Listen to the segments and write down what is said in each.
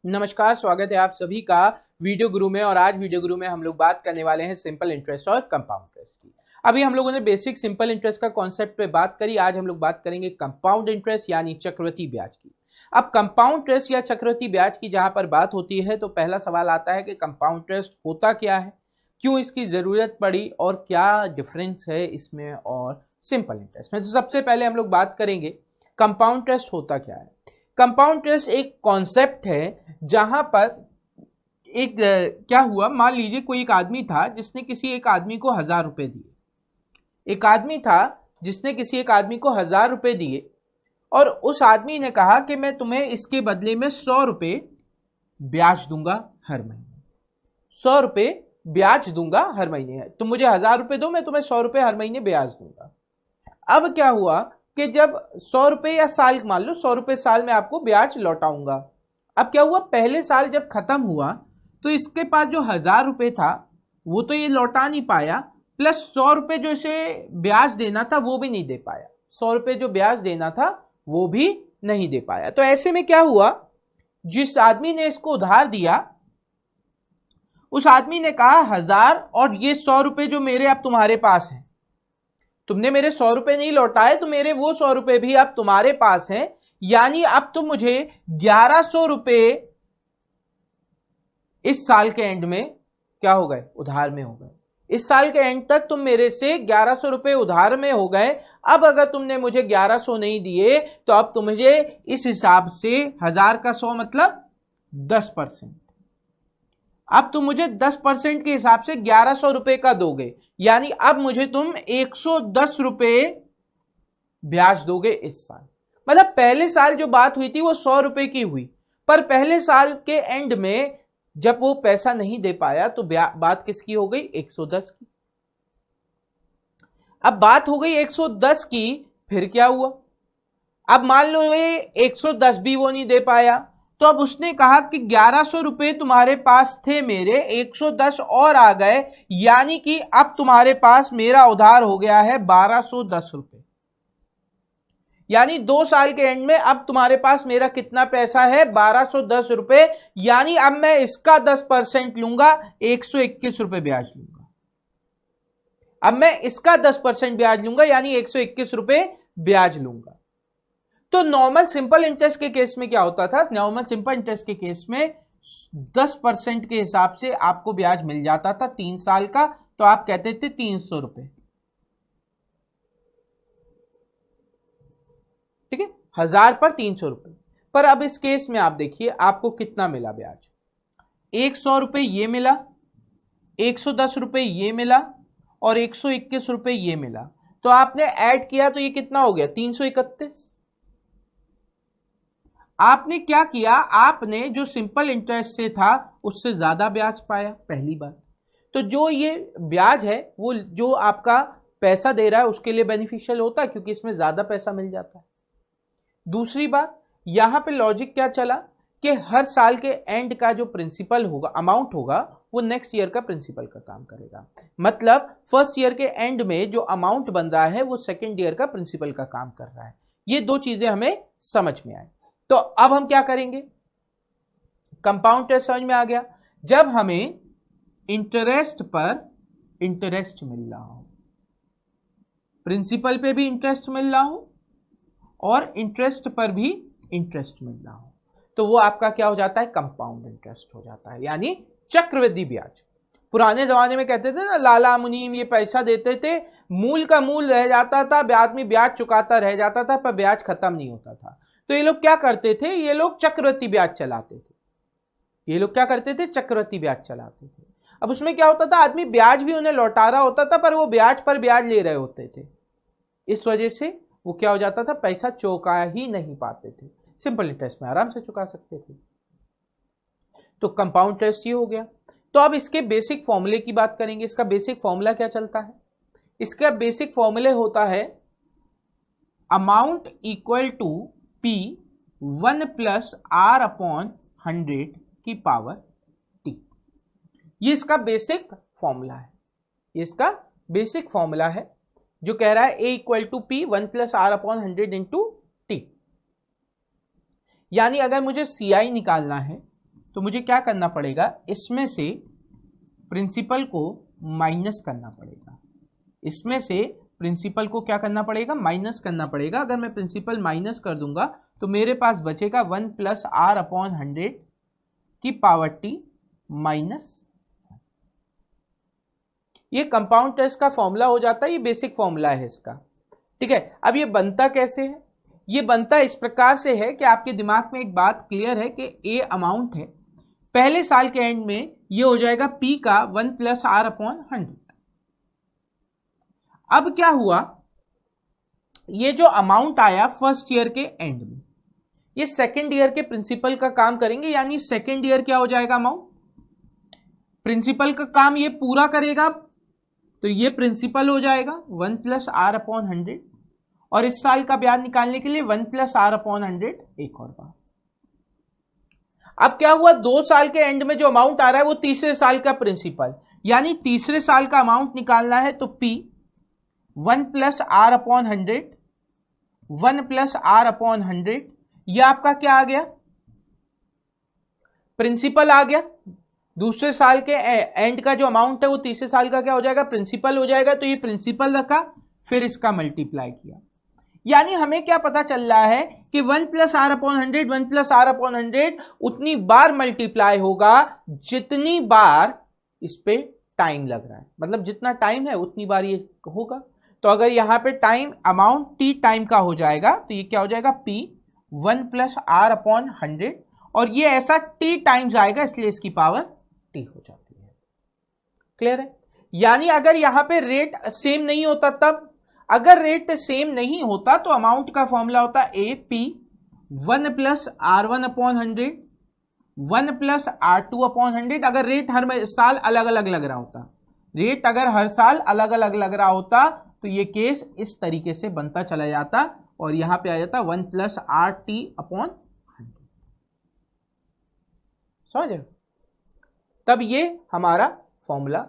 नमस्कार, स्वागत है आप सभी का वीडियो गुरु में। और आज वीडियो गुरु में हम लोग बात करने वाले हैं सिंपल इंटरेस्ट और कंपाउंड इंटरेस्ट की। अभी हम लोगों ने बेसिक सिंपल इंटरेस्ट का कॉन्सेप्ट पे बात करी। आज हम लोग बात करेंगे कंपाउंड इंटरेस्ट यानी चक्रवृद्धि ब्याज की। अब कंपाउंड इंटरेस्ट या चक्रवृद्धि ब्याज की जहां पर बात होती है तो पहला सवाल आता है कि कंपाउंड इंटरेस्ट होता क्या है, क्यों इसकी जरूरत पड़ी और क्या डिफरेंस है इसमें और सिंपल इंटरेस्ट में। तो सबसे पहले हम लोग बात करेंगे कंपाउंड इंटरेस्ट होता क्या है। कंपाउंड इंटरेस्ट एक कॉन्सेप्ट है जहां पर एक क्या हुआ, मान लीजिए कोई एक आदमी था जिसने किसी एक आदमी को 1000 रुपए दिए। एक आदमी था जिसने किसी एक आदमी को 1000 रुपए दिए और उस आदमी ने कहा कि मैं तुम्हें इसके बदले में 100 रुपए ब्याज दूंगा हर महीने। 100 रुपए ब्याज दूंगा हर महीने। तुम मुझे 1000 रुपए दो, मैं तुम्हें 100 रुपए हर महीने ब्याज दूंगा। अब क्या हुआ कि जब 100 रुपए या साल, मान लो 100 रुपए साल में आपको ब्याज लौटाऊंगा। अब क्या हुआ, पहले साल जब खत्म हुआ तो इसके पास जो 1000 रुपए था वो तो ये लौटा नहीं पाया, प्लस 100 रुपए जो इसे ब्याज देना था वो भी नहीं दे पाया। 100 रुपए जो ब्याज देना था वो भी नहीं दे पाया। तो ऐसे में क्या हुआ, जिस आदमी ने इसको उधार दिया उस आदमी ने कहा 1000 और ये 100 रुपए जो मेरे अब तुम्हारे पास हैं, तुमने मेरे 100 रुपए नहीं लौटाए तो मेरे वो 100 रुपए भी अब तुम्हारे पास हैं, यानी अब तुम मुझे 1100 रुपए इस साल के एंड में क्या हो गए, उधार में हो गए। इस साल के एंड तक तुम मेरे से 1100 रुपए उधार में हो गए। अब अगर तुमने मुझे 1100 नहीं दिए तो अब तुम मुझे इस हिसाब से 1000 का 100 मतलब 10%। अब तुम मुझे 10% के हिसाब से 1100 रुपए का दोगे, यानी अब मुझे तुम 110 रुपए ब्याज दोगे इस साल। मतलब पहले साल जो बात हुई थी वो 100 रुपए की हुई, पर पहले साल के एंड में जब वो पैसा नहीं दे पाया तो बात किसकी हो गई, 110 की। अब बात हो गई 110 की, फिर क्या हुआ, अब मान लो ये 110 भी वो नहीं दे पाया तो अब उसने कहा कि 1100 रुपए तुम्हारे पास थे मेरे, 110 और आ गए, यानी कि अब तुम्हारे पास मेरा उधार हो गया है 1210 रुपए। यानी 2 साल के एंड में अब तुम्हारे पास मेरा कितना पैसा है, 1210 रुपए। यानी अब मैं इसका 10% लूंगा, 121 रुपए ब्याज लूंगा। अब मैं इसका 10% ब्याज लूंगा, यानी 121 रुपए ब्याज लूंगा। तो नॉर्मल सिंपल इंटरेस्ट के केस में क्या होता था, नॉर्मल सिंपल इंटरेस्ट के केस में 10% के हिसाब से आपको ब्याज मिल जाता था 3 साल का, तो आप कहते थे 300 रुपए। ठीक है, 1000 पर 300 रुपए। पर अब इस केस में आप देखिए आपको कितना मिला ब्याज, 100 रुपए ये मिला, 110 रुपए ये मिला और 121 रुपए ये मिला। तो आपने ऐड किया तो ये कितना हो गया, 331। आपने क्या किया, आपने जो सिंपल इंटरेस्ट से था उससे ज्यादा ब्याज पाया पहली बार। तो जो ये ब्याज है वो जो आपका पैसा दे रहा है उसके लिए बेनिफिशियल होता है, क्योंकि इसमें ज्यादा पैसा मिल जाता है। दूसरी बात, यहां पे लॉजिक क्या चला कि हर साल के एंड का जो प्रिंसिपल होगा, अमाउंट होगा, वो नेक्स्ट ईयर का प्रिंसिपल का काम करेगा। मतलब फर्स्ट ईयर के एंड में जो अमाउंट बन रहा है वो सेकेंड ईयर का प्रिंसिपल का काम कर रहा है। ये दो चीजें हमें समझ में आए। तो अब हम क्या करेंगे, कंपाउंड इंटरेस्ट समझ में आ गया। जब हमें इंटरेस्ट पर इंटरेस्ट मिल रहा हो, प्रिंसिपल पे भी इंटरेस्ट मिल रहा हो और इंटरेस्ट पर भी इंटरेस्ट मिल रहा हो, तो वो आपका क्या हो जाता है, कंपाउंड इंटरेस्ट हो जाता है, यानी चक्रवृद्धि ब्याज। पुराने जमाने में कहते थे ना, लाला मुनीम ये पैसा देते थे, मूल का मूल रह जाता था, आदमी ब्याज चुकाता रह जाता था, पर ब्याज खत्म नहीं होता था। तो ये लोग क्या करते थे, ये लोग चक्रवृद्धि ब्याज चलाते थे। ये लोग क्या करते थे, चक्रवृद्धि ब्याज चलाते थे। अब उसमें क्या होता था, आदमी ब्याज भी उन्हें लौटा रहा होता था पर वो ब्याज पर ब्याज ले रहे होते थे। इस वजह से वो क्या हो जाता था, पैसा चुका ही नहीं पाते थे। सिंपल इंटरेस्ट में आराम से चुका सकते थे। तो कंपाउंड इंटरेस्ट ये हो गया। तो अब इसके बेसिक फॉर्मूले की बात करेंगे। इसका बेसिक फॉर्मूला क्या चलता है, इसका बेसिक फॉर्मूले होता है amount equal to P 1 + R/100 की पावर T। ये इसका बेसिक फॉर्मूला है। ये इसका बेसिक फॉर्मूला है जो कह रहा है A = P 1 + R/100 × T। यानी अगर मुझे CI निकालना है तो मुझे क्या करना पड़ेगा, इसमें से प्रिंसिपल को माइनस करना पड़ेगा, इसमें से प्रिंसिपल को क्या करना पड़ेगा, माइनस करना पड़ेगा। अगर मैं प्रिंसिपल माइनस कर दूंगा तो मेरे पास बचेगा 1 प्लस आर अपॉन 100 की पावर टी माइनस। ये कंपाउंड टेस्ट का फॉर्मूला हो जाता है, ये बेसिक फॉर्मूला है इसका, ठीक है। अब ये बनता कैसे है, ये बनता इस प्रकार से है कि आपके दिमाग में एक बात क्लियर है कि ए अमाउंट है, पहले साल के एंड में ये हो जाएगा पी का 1 प्लस आर अपॉन 100। अब क्या हुआ, ये जो अमाउंट आया फर्स्ट ईयर के एंड में, ये सेकेंड ईयर के प्रिंसिपल का काम करेंगे, यानी सेकेंड ईयर क्या हो जाएगा, अमाउंट प्रिंसिपल का काम ये पूरा करेगा, तो ये प्रिंसिपल हो जाएगा 1 प्लस आर अपॉन 100, और इस साल का ब्याज निकालने के लिए 1 प्लस आर अपॉन 100 एक और बार। अब क्या हुआ, 2 साल के एंड में जो अमाउंट आ रहा है वो तीसरे साल का प्रिंसिपल, यानी तीसरे साल का अमाउंट निकालना है, तो P 1 plus R upon 100, 1 plus R upon 100, यह आपका क्या आ गया, प्रिंसिपल आ गया। दूसरे साल के एंड का जो अमाउंट है वो तीसरे साल का क्या हो जाएगा, प्रिंसिपल हो जाएगा, तो ये प्रिंसिपल रखा, फिर इसका मल्टीप्लाई किया, यानी हमें क्या पता चल रहा है कि 1 plus R upon 100, 1 plus R upon 100 उतनी बार मल्टीप्लाई होगा जितनी बार इस पे टाइम लग रहा है, मतलब जितना टाइम है उतनी बार ये होगा। तो अगर यहां पे टाइम अमाउंट टी टाइम का हो जाएगा तो ये क्या हो जाएगा, P 1 प्लस आर अपॉन 100, और ये ऐसा टी टाइम्स आएगा, इसलिए इसकी पावर टी हो जाती है। क्लियर है, यानी अगर यहां पे रेट सेम नहीं होता तब, अगर रेट सेम नहीं होता तो अमाउंट का फॉर्मूला होता A P 1 plus R 1 upon 100, 1 plus R 2 upon 100। अगर रेट हर साल अलग अलग लग रहा होता, रेट अगर हर साल अलग अलग लग रहा होता तो ये केस इस तरीके से बनता चला जाता, और यहां पे आ जाता 1 प्लस आर टी अपॉन 100। समझ, तब ये हमारा फॉर्मूला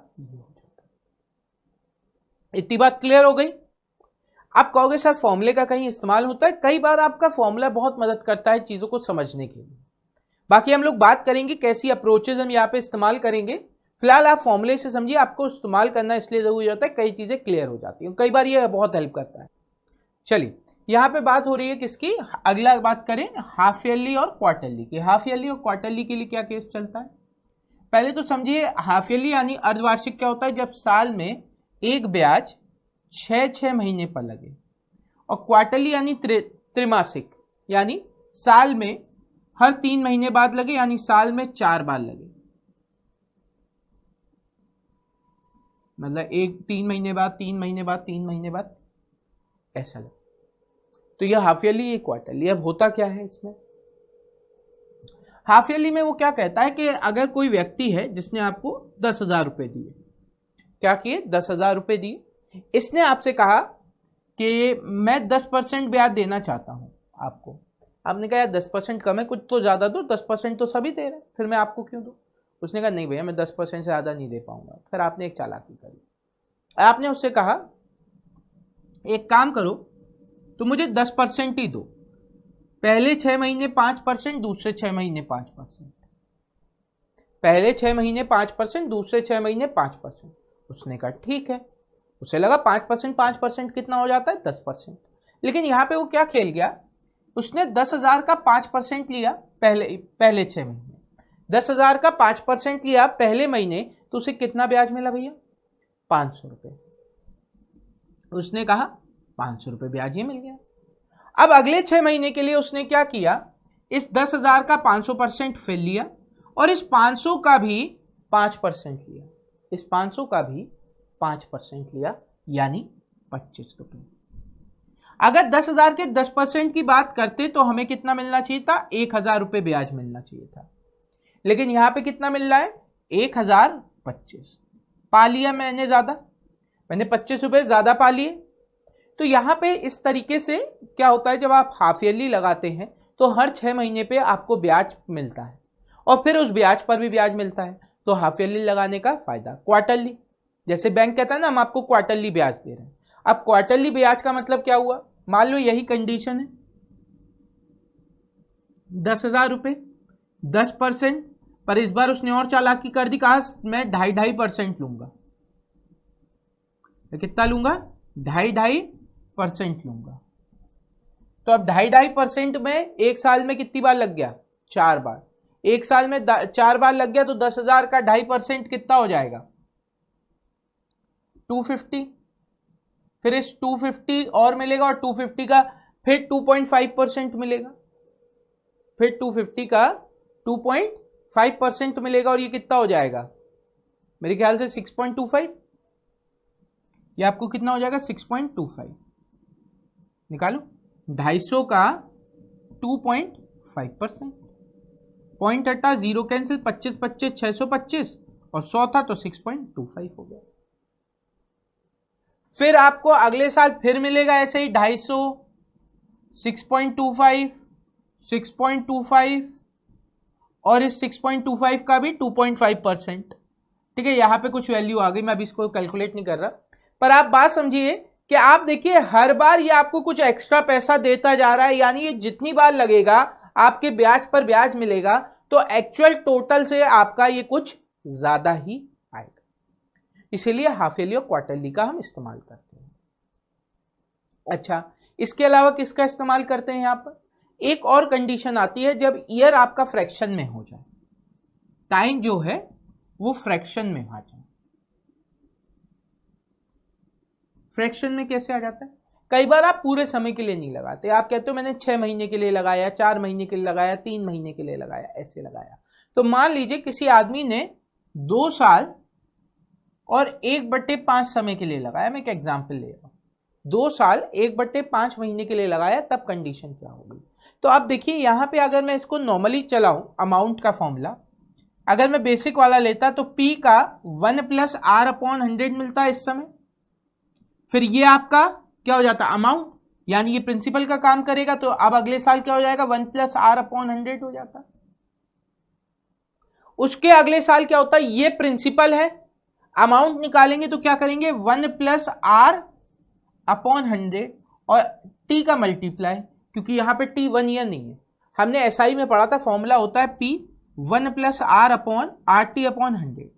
इतनी बात क्लियर हो गई। आप कहोगे सर फॉर्मूले का कहीं इस्तेमाल होता है, कई बार आपका फॉर्मूला बहुत मदद करता है चीजों को समझने के लिए। बाकी हम लोग बात करेंगे कैसी अप्रोचेज हम यहाँ पे इस्तेमाल करेंगे, फिलहाल आप फॉर्मूले से समझिए, आपको इस्तेमाल करना इसलिए जरूरी होता है, कई चीजें क्लियर हो जाती हैं, कई बार ये बहुत हेल्प करता है। चलिए यहाँ पे बात हो रही है किसकी, अगला बात करें हाफ ईयरली और क्वार्टरली की। हाफ ईयरली और क्वार्टरली के लिए क्या केस चलता है, पहले तो समझिए हाफ ईयरली यानी अर्धवार्षिक क्या होता है, जब साल में एक ब्याज 6 महीने पर लगे, और क्वार्टरली यानी त्रिमासिक, यानी साल में हर 3 महीने बाद लगे, यानी साल में 4 बार लगे, मतलब 3 महीने बाद 3 महीने बाद 3 महीने बाद ऐसा लगे, तो यह हाफ ईयरली, ये क्वार्टरली। अब होता क्या है इसमें, हाफ ईयरली में वो क्या कहता है कि अगर कोई व्यक्ति है जिसने आपको 10,000 रुपए दिए, क्या किए, 10,000 रुपए दिए, इसने आपसे कहा कि मैं 10% ब्याज देना चाहता हूं आपको, आपने कहा यार 10% कम है, कुछ तो ज्यादा दो, 10% तो सभी दे रहे हैं, फिर मैं आपको क्यों दूं। उसने कहा नहीं भैया मैं 10% से ज्यादा नहीं दे पाऊंगा। फिर आपने एक चालाकी करी, आपने उससे कहा एक काम करो तो मुझे 10% ही दो, पहले 6 महीने 5%, दूसरे 6 महीने 5%, पहले 6 महीने 5%, दूसरे 6 महीने 5%। उसने कहा ठीक है, उसे लगा 5% कितना हो जाता है, 10%। लेकिन यहां पे वो क्या खेल गया, उसने 10,000 का 5% लिया पहले 6 महीने, 10,000 का 5% लिया पहले महीने, तो उसे कितना ब्याज मिला भैया, 500 रुपए। उसने कहा 500 रुपए ब्याज ही मिल गया। अब अगले 6 महीने के लिए उसने क्या किया, इस 10,000 का 500% फिर लिया, और इस 500 का भी 5% लिया, इस 500 का भी 5% लिया, यानी 25 रुपए। अगर 10,000 के 10% की बात करते तो हमें कितना मिलना चाहिए था, 1,000 रुपए ब्याज मिलना चाहिए था, लेकिन यहां पे कितना मिल रहा है, 1,025 पा लिया मैंने ज्यादा, मैंने 25 रुपए ज्यादा पा लिए। तो यहां पे इस तरीके से क्या होता है, जब आप हाफ ईयरली लगाते हैं तो हर 6 महीने पे आपको ब्याज मिलता है, और फिर उस ब्याज पर भी ब्याज मिलता है, तो हाफ ईयरली लगाने का फायदा। क्वार्टरली, जैसे बैंक कहता है ना हम आपको क्वार्टरली ब्याज दे रहे हैं, अब क्वार्टरली ब्याज का मतलब क्या हुआ, मान लो यही कंडीशन है, 10,000 रुपए 10%, पर इस बार उसने और चालाकी कर दी, कहा मैं 2.5% लूंगा। तो कितना लूंगा? 2.5% लूंगा। तो अब 2.5% में एक साल में कितनी बार लग गया? 4 बार। एक साल में 4 बार लग गया तो 10,000 का 2.5% कितना हो जाएगा? 250। फिर इस 250 और मिलेगा, और 250 का फिर 2.5% मिलेगा, फिर 250 का 2.5% मिलेगा, और ये कितना हो जाएगा? मेरे ख्याल से 6.25। ये आपको कितना हो जाएगा? 6.25। निकालो। 250 का 2.5%, पॉइंट हटा, 0 कैंसिल, 25 25 625, और 100 था तो 6.25 हो गया। फिर आपको अगले साल फिर मिलेगा ऐसे ही 250, 6.25, 6.25, और इस 6.25 का भी 2.5%। ठीक है, यहां पे कुछ वैल्यू आ गई, मैं अभी इसको कैलकुलेट नहीं कर रहा, पर आप बात समझिए कि आप देखिए हर बार ये आपको कुछ एक्स्ट्रा पैसा देता जा रहा है, यानी ये जितनी बार लगेगा आपके ब्याज पर ब्याज मिलेगा, तो एक्चुअल टोटल से आपका ये कुछ ज्यादा ही आएगा। इसीलिए हाफ ईयरली और क्वार्टरली का हम इस्तेमाल करते हैं। अच्छा, इसके अलावा किसका इस्तेमाल करते हैं? यहां पर एक और कंडीशन आती है, जब ईयर आपका फ्रैक्शन में हो जाए, टाइम जो है वो फ्रैक्शन में आ जाए। फ्रैक्शन में कैसे आ जाता है? कई बार आप पूरे समय के लिए नहीं लगाते, आप कहते हो मैंने 6 महीने के लिए लगाया, 4 महीने के लिए लगाया, 3 महीने के लिए लगाया, ऐसे लगाया। तो मान लीजिए किसी आदमी ने 2 साल और 1/5 समय के लिए लगाया, मैं एक एग्जाम्पल ले रहा हूं, 2 साल 1/5 महीने के लिए लगाया, तब कंडीशन क्या होगी? तो अब देखिए यहां पे अगर मैं इसको नॉर्मली चलाऊं, अमाउंट का फॉर्मूला अगर मैं बेसिक वाला लेता तो P का 1 + R/100 मिलता है इस समय। फिर ये आपका क्या हो जाता? अमाउंट, यानी ये प्रिंसिपल का काम करेगा, तो अब अगले साल क्या हो जाएगा? 1 + R/100 हो जाता। उसके अगले साल क्या होता है? ये प्रिंसिपल है, अमाउंट निकालेंगे तो क्या करेंगे? 1 + R/100 और T का मल्टीप्लाई, क्योंकि यहां पे T 1 ईयर नहीं है, हमने SI में पढ़ा था, फॉर्मूला होता है P 1 + R/RT/100।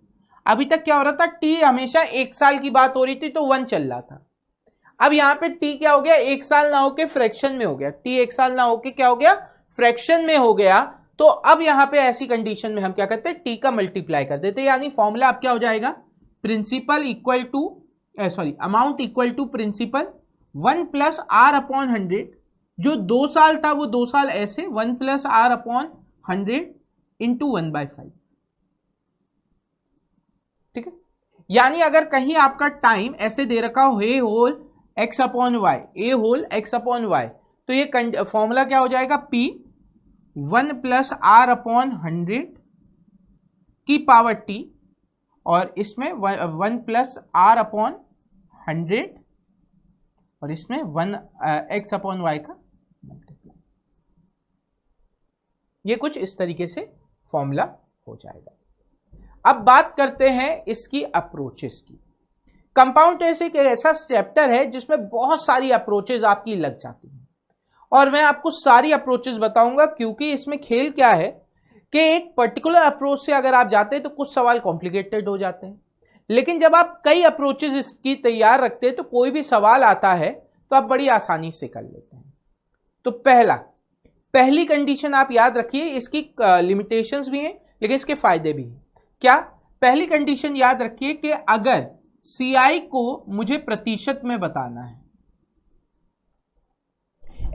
अभी तक क्या हो रहा था? T हमेशा 1 साल की बात हो रही थी तो 1 चल रहा था। अब यहां पे T क्या हो गया? 1 साल ना होके फ्रैक्शन में हो गया। T 1 साल ना होके क्या हो गया? फ्रैक्शन में हो गया। तो अब यहां पे ऐसी कंडीशन में हम क्या करते हैं? T का मल्टीप्लाई कर देते हैं, यानी फॉर्मूला अब क्या हो जाएगा? Principal equal to amount equal to principal 1 + R/100, जो 2 साल था वो 2 साल ऐसे 1 + R/100 इंटू 1/5। ठीक है, यानी अगर कहीं आपका टाइम ऐसे दे रखा हो ए होल x/y, ए होल x/y, तो ये फॉर्मूला क्या हो जाएगा? P 1 + R/100 की पावर T, और इसमें 1 + R/100, और इसमें 1 x/y का मल्टीप्लाई। ये कुछ इस तरीके से फॉर्मूला हो जाएगा। अब बात करते हैं इसकी अप्रोचेस की। कंपाउंड इंटरेस्ट एक ऐसा चैप्टर है जिसमें बहुत सारी अप्रोचेस आपकी लग जाती हैं, और मैं आपको सारी अप्रोचेस बताऊंगा, क्योंकि इसमें खेल क्या है कि एक पर्टिकुलर अप्रोच से अगर आप जाते हैं तो कुछ सवाल कॉम्प्लिकेटेड हो जाते हैं, लेकिन जब आप कई अप्रोचेस इसकी तैयार रखते हैं तो कोई भी सवाल आता है तो आप बड़ी आसानी से कर लेते हैं। तो पहली कंडीशन आप याद रखिए, इसकी लिमिटेशंस भी हैं लेकिन इसके फायदे भी हैं। क्या? पहली कंडीशन याद रखिए कि अगर CI को मुझे प्रतिशत में बताना है,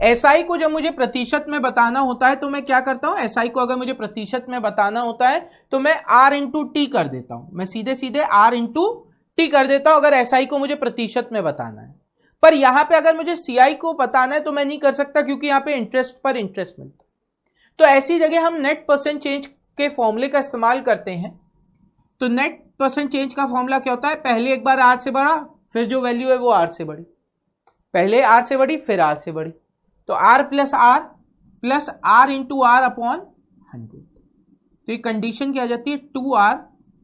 SI को जब मुझे प्रतिशत में बताना होता है तो मैं क्या करता हूं? SI को अगर मुझे प्रतिशत में बताना होता है तो मैं R × T कर देता हूं, मैं सीधे सीधे R × T कर देता हूं अगर SI को मुझे प्रतिशत में बताना है। पर यहां पे अगर मुझे CI को बताना है तो मैं नहीं कर सकता, क्योंकि यहां पे इंटरेस्ट पर इंटरेस्ट मिलता है। तो ऐसी जगह हम नेट परसेंट चेंज के फॉर्मूले का इस्तेमाल करते हैं। तो नेट परसेंट चेंज का फॉर्मूला क्या होता है? पहले एक बार R से बढ़ा, फिर जो वैल्यू है वो R से बढ़ी, पहले R से बढ़ी फिर R से बढ़ी, तो R + R + R × R/100। तो ये कंडीशन क्या आ जाती है? 2R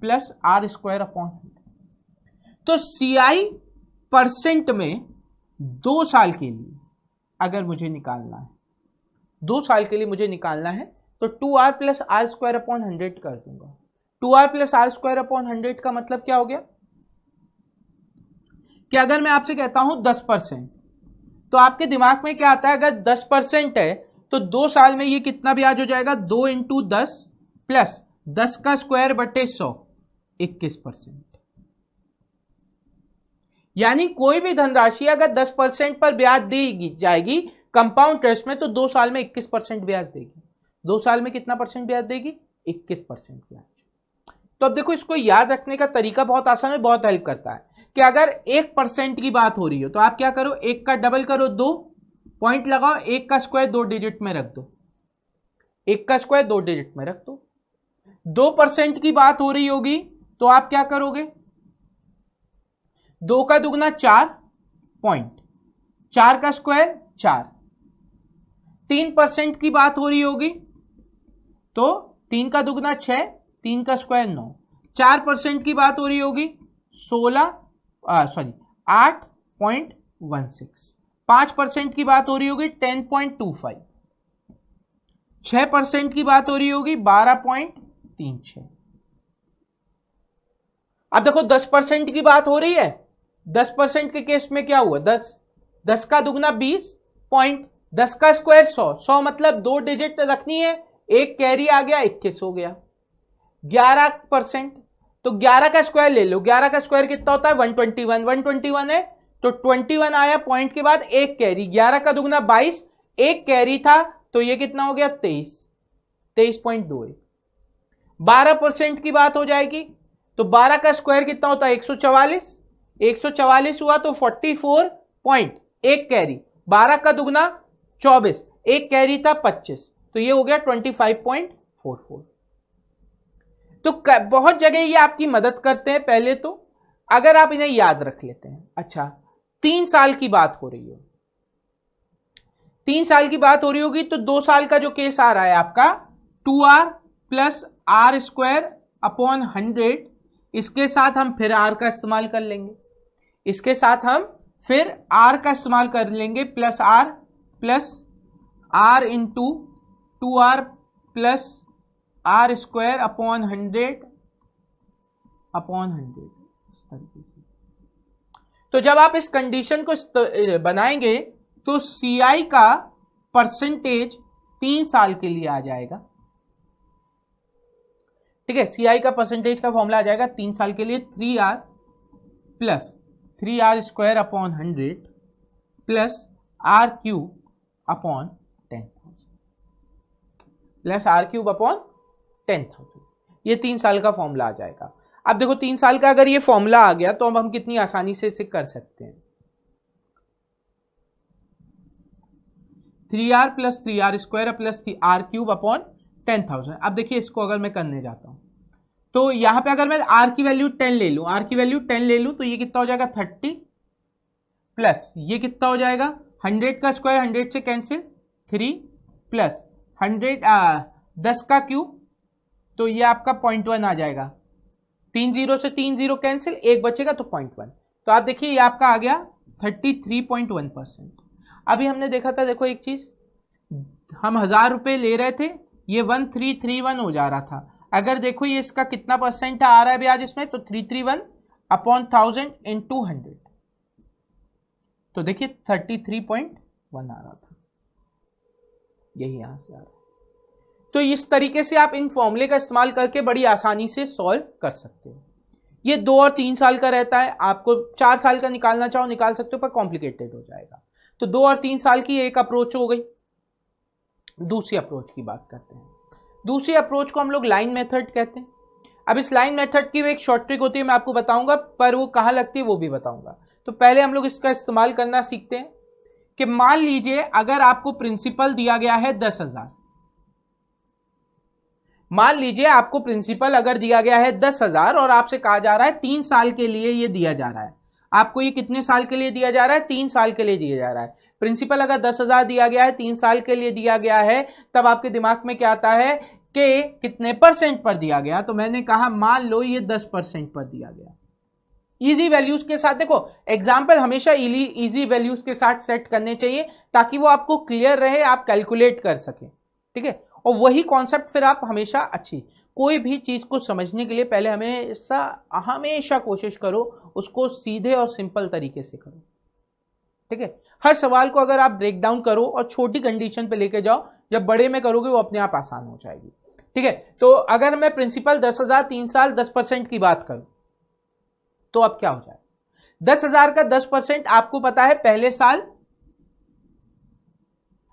+ R² तो CI परसेंट में 2 साल के लिए अगर मुझे निकालना है, 2 साल के लिए मुझे निकालना है, तो 2r plus R square upon 100 कर दूंगा। 2r plus R square upon 100 का मतलब क्या हो गया कि अगर मैं आपसे कहता हूं 10%, तो आपके दिमाग में क्या आता है, अगर 10% है तो 2 साल में ये कितना ब्याज हो जाएगा, 2 इंटू 10 प्लस 10 का स्क्वायर बटे 100, 21%। यानी कोई भी धनराशि अगर 10% पर ब्याज दी जाएगी कंपाउंड इंटरेस्ट में, तो 2 साल में 21% ब्याज देगी। 2 साल में कितना परसेंट ब्याज देगी, 21% ब्याज। तो अब देखो, इसको याद रखने का तरीका बहुत आसान है, बहुत हेल्प करता है कि अगर 1% की बात हो रही हो तो आप क्या करो, 1 का डबल करो 2, पॉइंट लगाओ, 1 का स्क्वायर 2 डिजिट में रख दो, 1 का स्क्वायर 2 डिजिट में रख दो। 2% की बात हो रही होगी तो आप क्या करोगे, 2 का दुगना 4, पॉइंट 4 का स्क्वायर 4। 3% की बात हो रही होगी तो 3 का दुगना 6, 3 का स्क्वायर 9। 4% की बात हो रही होगी 8.16। 5% की बात हो रही होगी 10.25। 6% की बात हो रही होगी 12.36। अब देखो 10% की बात हो रही है, 10% के केस में क्या हुआ, 10 का दुगना 20, पॉइंट 10 का स्क्वायर 100 मतलब 2 डिजिट रखनी है, एक कैरी आ गया, 21 हो गया। 11% तो 11 का स्क्वायर ले लो, 11 का स्क्वायर कितना होता है, 121। 121 है तो 21 आया, पॉइंट के बाद एक कैरी, 11 का दुगना 22, एक कैरी था तो ये कितना हो गया, 23.21। 12% की बात हो जाएगी तो 12 का स्क्वायर कितना होता है, 144। 144 हुआ तो 44 पॉइंट, एक कैरी, 12 का दुगना 24, एक कैरी था 25, तो ये हो गया 25.44। तो बहुत जगह ये आपकी मदद करते हैं। पहले तो अगर आप इन्हें याद रख लेते हैं। अच्छा, 3 साल की बात हो रही हो, 3 साल की बात हो रही होगी तो 2 साल का जो केस आ रहा है आपका, 2r plus R square upon 100, इसके साथ हम फिर r का इस्तेमाल कर लेंगे, इसके साथ हम फिर r का इस्तेमाल कर लेंगे, plus r into 2r plus R square upon 100 इस तरीके से। तो जब आप इस कंडीशन को बनाएंगे तो CI का परसेंटेज 3 साल के लिए आ जाएगा। ठीक है, CI का परसेंटेज का फॉर्मूला आ जाएगा 3 साल के लिए, 3r plus 3r square upon 100 plus r cube upon 10,000 plus r cube upon 10,000। ये 3 साल का फॉर्मूला आ जाएगा। अब देखो 3 साल का अगर ये फॉर्मूला आ गया तो अब हम कितनी आसानी से इसे कर सकते हैं। 3r plus 3r square plus r cube upon 10,000। अब देखिए इसको अगर मैं करने जाता हूं तो यहां पे अगर मैं r की वैल्यू 10 ले लूं, r की वैल्यू 10 ले लूं तो ये कितना हो जाएगा 30 प्लस ये कितना हो जाएगा 100 का स्क्वायर 100 से कैंसिल 3 प्लस 10 का क्यूब तो ये आपका 0.1 आ जाएगा। 3 0 से 3 0 कैंसिल, एक बचेगा तो 0.1। तो आप देखिए ये आपका आ गया 33.1%। अभी हमने देखा था, देखो एक चीज, हम 1000 रुपए ले रहे थे, ये 1331 हो जा रहा था। अगर देखो ये इसका कितना परसेंट आ रहा है ब्याज इसमें, तो 331 अपॉन 1000 इंटू 100, तो देखिए 33.1 आ रहा था, यही यहां से आ रहा है। तो इस तरीके से आप इन फॉर्मूले का इस्तेमाल करके बड़ी आसानी से सॉल्व कर सकते हो। ये 2 और 3 साल का रहता है, आपको 4 साल का निकालना चाहो निकाल सकते हो, पर कॉम्प्लिकेटेड हो जाएगा। तो 2 और 3 साल की एक अप्रोच हो गई। दूसरी अप्रोच की बात करते हैं। दूसरी अप्रोच को हम लोग लाइन मेथड कहते हैं। अब इस लाइन मेथड की एक शॉर्ट ट्रिक होती है, मैं आपको बताऊंगा, पर वो कहां लगती है वो भी बताऊंगा। तो पहले हम लोग इसका इस्तेमाल करना सीखते हैं कि मान लीजिए अगर आपको प्रिंसिपल दिया गया है 10,000, मान लीजिए आपको प्रिंसिपल अगर दिया गया है 10,000 और आपसे कहा जा रहा है 3 साल के लिए ये दिया जा रहा है। आपको ये कितने साल के लिए दिया जा रहा है, 3 साल के लिए दिया जा रहा है। प्रिंसिपल अगर 10,000 दिया गया है, 3 साल के लिए दिया गया है, तब आपके दिमाग में क्या आता है कि कितने परसेंट पर दिया गया। तो मैंने कहा मान लो ये 10% पर दिया गया। इजी वैल्यूज के साथ, देखो एग्जाम्पल हमेशा इजी वैल्यूज के साथ सेट करने चाहिए ताकि वो आपको क्लियर रहे, आप कैलकुलेट कर सकें। ठीक है, और वही कॉन्सेप्ट फिर आप हमेशा कोई भी चीज को समझने के लिए पहले हमेशा कोशिश करो उसको सीधे और सिंपल तरीके से करो। ठीक है, हर सवाल को अगर आप ब्रेक डाउन करो और छोटी कंडीशन पे लेके जाओ, जब बड़े में करोगे वो अपने आप आसान हो जाएगी। ठीक है, तो अगर मैं प्रिंसिपल 10,000 3 साल 10% की बात करूं तो अब क्या हो जाए, 10,000 का 10% आपको पता है पहले साल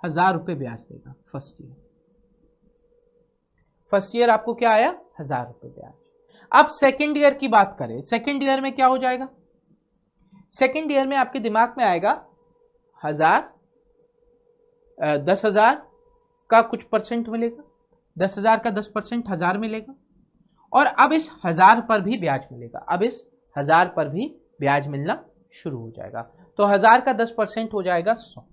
1,000 रुपए ब्याज देगा फर्स्ट ईयर आपको क्या आया 1,000 रुपए ब्याज। अब सेकेंड ईयर की बात करें, सेकेंड ईयर में क्या हो जाएगा, सेकेंड ईयर में आपके दिमाग में आएगा 10,000 का कुछ परसेंट मिलेगा, 10,000 का 10% 1,000 मिलेगा, और अब इस 1,000 पर भी ब्याज मिलेगा, अब इस 1,000 पर भी ब्याज मिलना शुरू हो जाएगा। तो 1,000 का 10% हो जाएगा 100।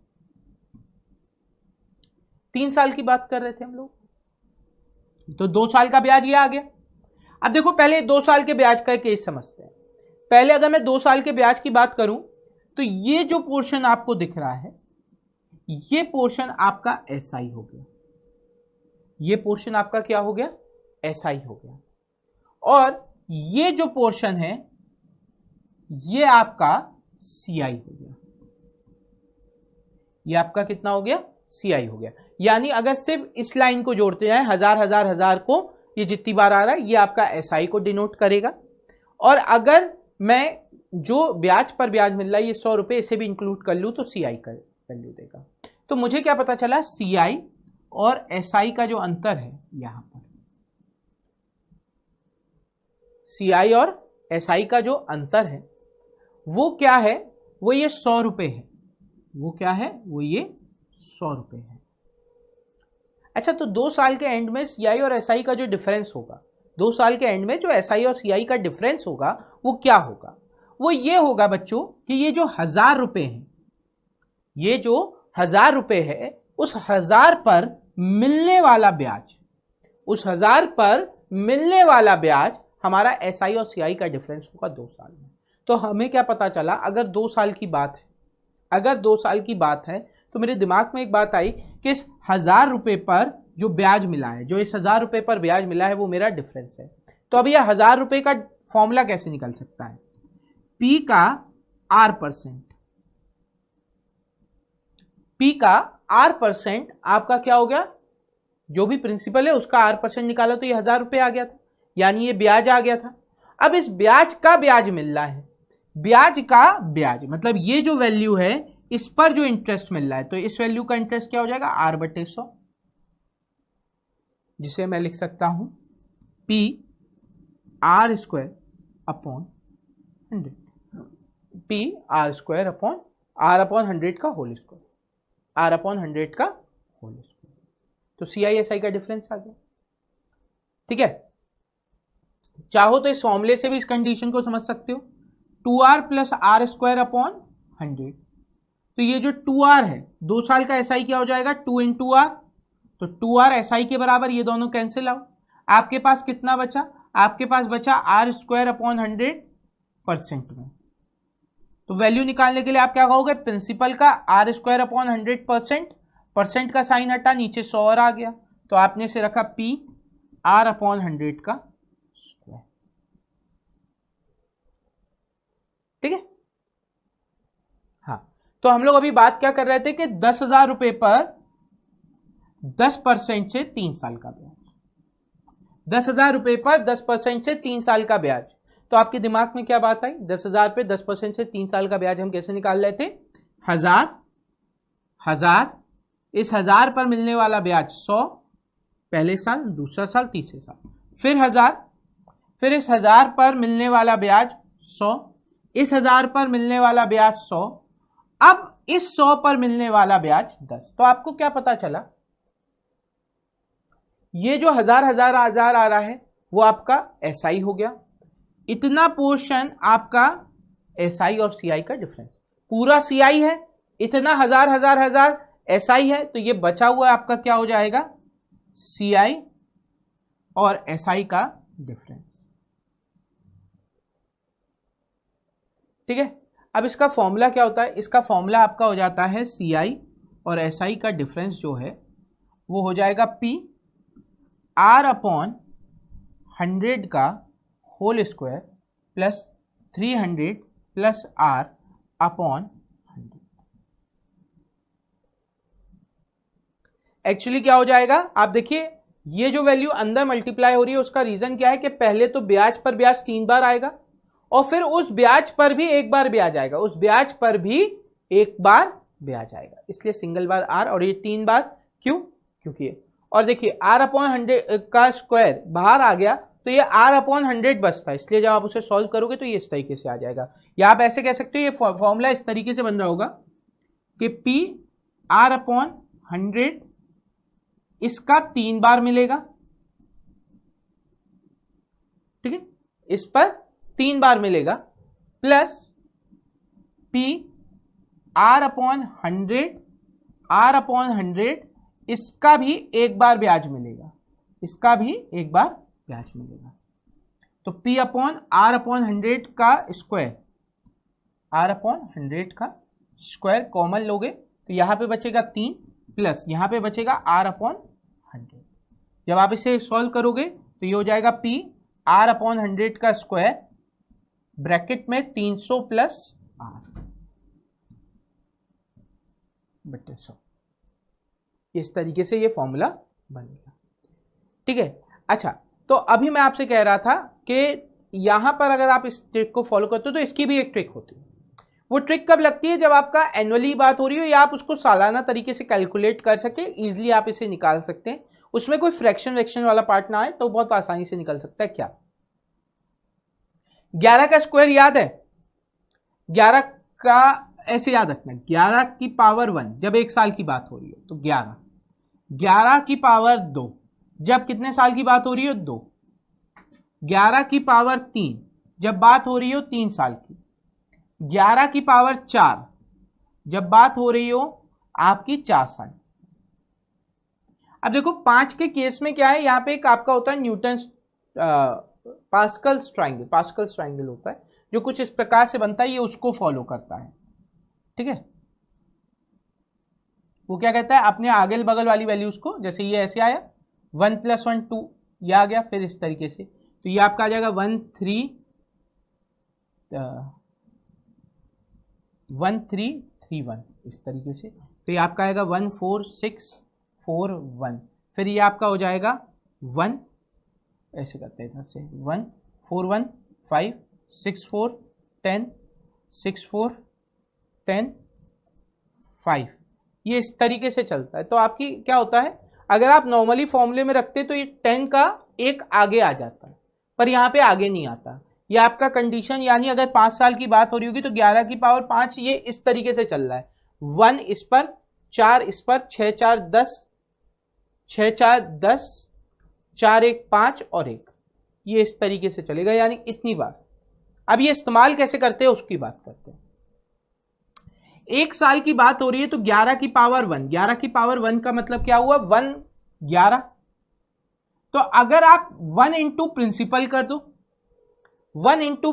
3 साल की बात कर रहे थे हम लोग, तो 2 साल का ब्याज ये आ गया। अब देखो पहले 2 साल के ब्याज का केस समझते हैं। पहले अगर मैं 2 साल के ब्याज की बात करूं तो ये जो पोर्शन आपको दिख रहा है ये पोर्शन आपका एसआई हो गया, ये पोर्शन आपका क्या हो गया एसआई हो गया, और ये जो पोर्शन है ये आपका सीआई हो गया, ये आपका कितना हो गया सीआई हो गया। यानी अगर सिर्फ इस लाइन को जोड़ते जाए 1,000 को, ये जितनी बार आ रहा है ये आपका एसआई को डिनोट करेगा, और अगर मैं जो ब्याज पर ब्याज मिल रहा है ये 100 रुपए इसे भी इंक्लूड कर लूं तो सीआई का वैल्यू देगा। तो मुझे क्या पता चला, सीआई और एसआई का जो अंतर है यहां पर, सीआई और एसआई का जो अंतर है वो क्या है, वो ये 100 रुपए है, वो क्या है वो ये 100 रुपए है। अच्छा, तो 2 साल के एंड में सीआई और एसआई का जो डिफरेंस होगा, 2 साल के एंड में जो एसआई और सीआई का डिफरेंस होगा वो क्या होगा, वो ये होगा बच्चों कि ये जो 1,000 रुपए है, ये जो 1,000 रुपए है उस 1,000 पर मिलने वाला ब्याज, उस 1,000 पर मिलने वाला ब्याज हमारा एसआई और सीआई का डिफरेंस होगा 2 साल में। तो हमें क्या पता चला, अगर 2 साल की बात है, अगर 2 साल की बात है तो मेरे दिमाग में एक बात आई कि इस 1,000 रुपए पर जो ब्याज मिला है, जो इस 1,000 रुपए पर ब्याज मिला है वो मेरा डिफरेंस है। तो अब यह 1,000 रुपए का फॉर्मूला कैसे निकल सकता है, पी का R%, पी का R% आपका क्या हो गया, जो भी प्रिंसिपल है उसका R% निकाला तो ये 1,000 रुपए आ गया था, यानी ये ब्याज आ गया था। अब इस ब्याज का ब्याज मिल रहा है, ब्याज का ब्याज मतलब ये जो वैल्यू है इस पर जो इंटरेस्ट मिल रहा है, तो इस वैल्यू का इंटरेस्ट क्या हो जाएगा R/100, जिसे मैं लिख सकता हूं P R² upon 100, P R² upon R/100 का होल स्क्वायर, R/100 का होल स्क्वायर। तो CI/SI का डिफरेंस आ गया। ठीक है, चाहो तो इस फॉर्मूले से भी इस कंडीशन को समझ सकते हो, 2R + R² अपॉन 100। तो ये जो 2R है 2 साल का SI क्या हो जाएगा 2 × R, तो 2R SI के बराबर, ये दोनों कैंसिल आउट। आपके पास कितना बचा, आपके पास बचा R² अपॉन 100% में। तो वैल्यू निकालने के लिए आप क्या कहोगे, प्रिंसिपल का R² अपॉन 100%, परसेंट का साइन हटा, नीचे 100 और आ गया, तो आपने से रखा P R अपॉन 100 का स्क्वायर। ठीक है, हाँ, तो हम लोग अभी बात क्या कर रहे थे कि 10,000 रुपए पर 10% से 3 साल का ब्याज, 10,000 रुपए पर 10% से 3 साल का ब्याज। तो आपके दिमाग में क्या बात आई, 10,000 पे 10% से 3 साल का ब्याज हम कैसे निकाल रहे थे, 1,000, इस 1,000 पर मिलने वाला ब्याज 100 पहले साल, दूसरा साल, तीसरे साल, फिर 1,000, फिर इस 1,000 पर मिलने वाला ब्याज 100, इस 1,000 पर मिलने वाला ब्याज 100, अब इस 100 पर मिलने वाला ब्याज 10। तो आपको क्या पता चला, ये जो 1,000 आ रहा है वो आपका SI हो गया, इतना पोर्शन आपका SI और CI का डिफरेंस, पूरा CI है, इतना 1,000 SI है, तो ये बचा हुआ आपका क्या हो जाएगा CI और SI का डिफरेंस। ठीक है, अब इसका फॉर्मूला क्या होता है, इसका फॉर्मूला आपका हो जाता है CI और SI का डिफरेंस जो है वो हो जाएगा P आर अपॉन 100 का whole square plus 300 plus R upon 100। Actually क्या हो जाएगा, आप देखिए ये जो वैल्यू अंदर मल्टीप्लाई हो रही है उसका रीजन क्या है कि पहले तो ब्याज पर ब्याज 3 बार आएगा और फिर उस ब्याज पर भी एक बार ब्याज आएगा, उस ब्याज पर भी एक बार ब्याज आएगा, इसलिए सिंगल बार आर और ये 3 बार। क्यों? क्योंकि और देखिए आर अपॉन 100 का स्क्वायर बाहर आ गया तो ये आर अपॉन 100 बचता है, इसलिए जब आप उसे सॉल्व करोगे तो ये इस तरीके से आ जाएगा। या आप ऐसे कह सकते हो, ये फॉर्मूला इस तरीके से बन रहा होगा कि पी आर अपॉन 100 इसका 3 बार मिलेगा, ठीक है, इस पर 3 बार मिलेगा, प्लस पी आर अपॉन 100 इसका भी एक बार ब्याज मिलेगा, इसका भी एक बार ब्याज मिलेगा। तो P अपॉन आर अपॉन 100 का स्क्वायर, आर अपॉन 100 का स्क्वायर कॉमन लोगे तो यहां पे बचेगा 3 प्लस यहां पे बचेगा आर अपॉन 100। जब आप इसे सॉल्व करोगे तो ये हो जाएगा P आर अपॉन 100 का स्क्वायर ब्रैकेट में 300 प्लस आर बटे 100। इस तरीके से ये फॉर्मूला बनेगा, ठीक है। अच्छा, तो अभी मैं आपसे कह रहा था कि यहां पर अगर आप इस ट्रिक को फॉलो करते हो तो इसकी भी एक ट्रिक होती है। वो ट्रिक कब लगती है? जब आपका एनुअली बात हो रही हो या आप उसको सालाना तरीके से कैलकुलेट कर सके, इजीली आप इसे निकाल सकते हैं, उसमें कोई फ्रैक्शन वैक्शन वाला पार्ट ना आए तो बहुत आसानी से निकल सकता है। क्या 11 का स्क्वायर याद है? 11 का ऐसे याद रखना, 11 की पावर 1 जब 1 साल की बात हो रही है तो 11 की पावर 2 जब कितने साल की बात हो रही हो? 2। 11 की पावर 3 जब बात हो रही हो 3 साल की। 11 की पावर 4 जब बात हो रही हो आपकी 4 साल। अब देखो 5 के केस में क्या है, यहां पे एक आपका होता है न्यूटन पास्कल्स ट्राइंगल होता है जो कुछ इस प्रकार से बनता है, ये उसको फॉलो करता है, ठीक है। वो क्या कहता है, अपने आगे बगल वाली वैल्यूज को, जैसे ये ऐसे आया 1 + 1 2 ये आ गया, फिर इस तरीके से तो ये आपका आ जाएगा 1 3 1 3 3 1 इस तरीके से, तो ये आपका आएगा 1 4 6 4 1, फिर ये आपका हो जाएगा 1 ऐसे करते हैं इधर से 1 4 1 5 6 4 10 6 4 10 5, ये इस तरीके से चलता है। तो आपकी क्या होता है, अगर आप नॉर्मली फॉर्मूले में रखते तो ये 10 का एक आगे आ जाता है, पर यहां पे आगे नहीं आता। ये आपका कंडीशन, यानी अगर 5 साल की बात हो रही होगी तो 11 की पावर 5 ये इस तरीके से चल रहा है, 1 इस पर 4 इस पर 6 4 10 6 4 10 4 1 5 और 1, ये इस तरीके से चलेगा, यानी इतनी बार। अब ये इस्तेमाल कैसे करते हैं उसकी बात करते हैं। 1 साल की बात हो रही है तो 11 की पावर 1, 11 की पावर 1 का मतलब क्या हुआ, 1 11। तो अगर आप 1 इंटू प्रिंसिपल कर दो, 1 इंटू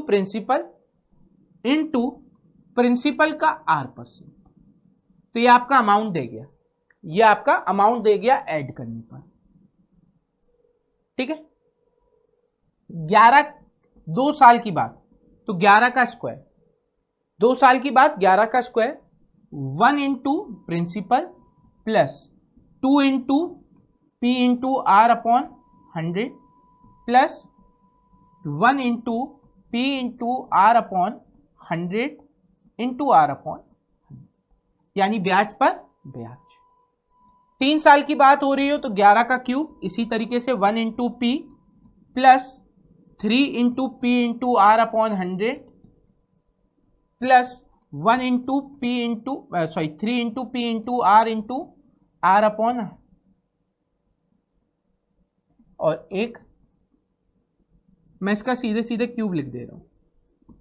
प्रिंसिपल का R%, तो ये आपका अमाउंट दे गया, ये आपका अमाउंट दे गया ऐड करने पर, ठीक है। 11 2 साल की बात तो 11 का स्क्वायर, 2 साल की बात 11 का square 1 into principal plus 2 into P into R/100 plus 1 into P into R/100 into R/100, यानी ब्याज पर ब्याज। 3 साल की बात हो रही हो तो 11 का क्यूब, इसी तरीके से 1 into P plus 3 into P into R/100 plus 1 into P into 3 into P into R/100 और एक, मैं इसका सीधे सीधे क्यूब लिख दे रहा हूं,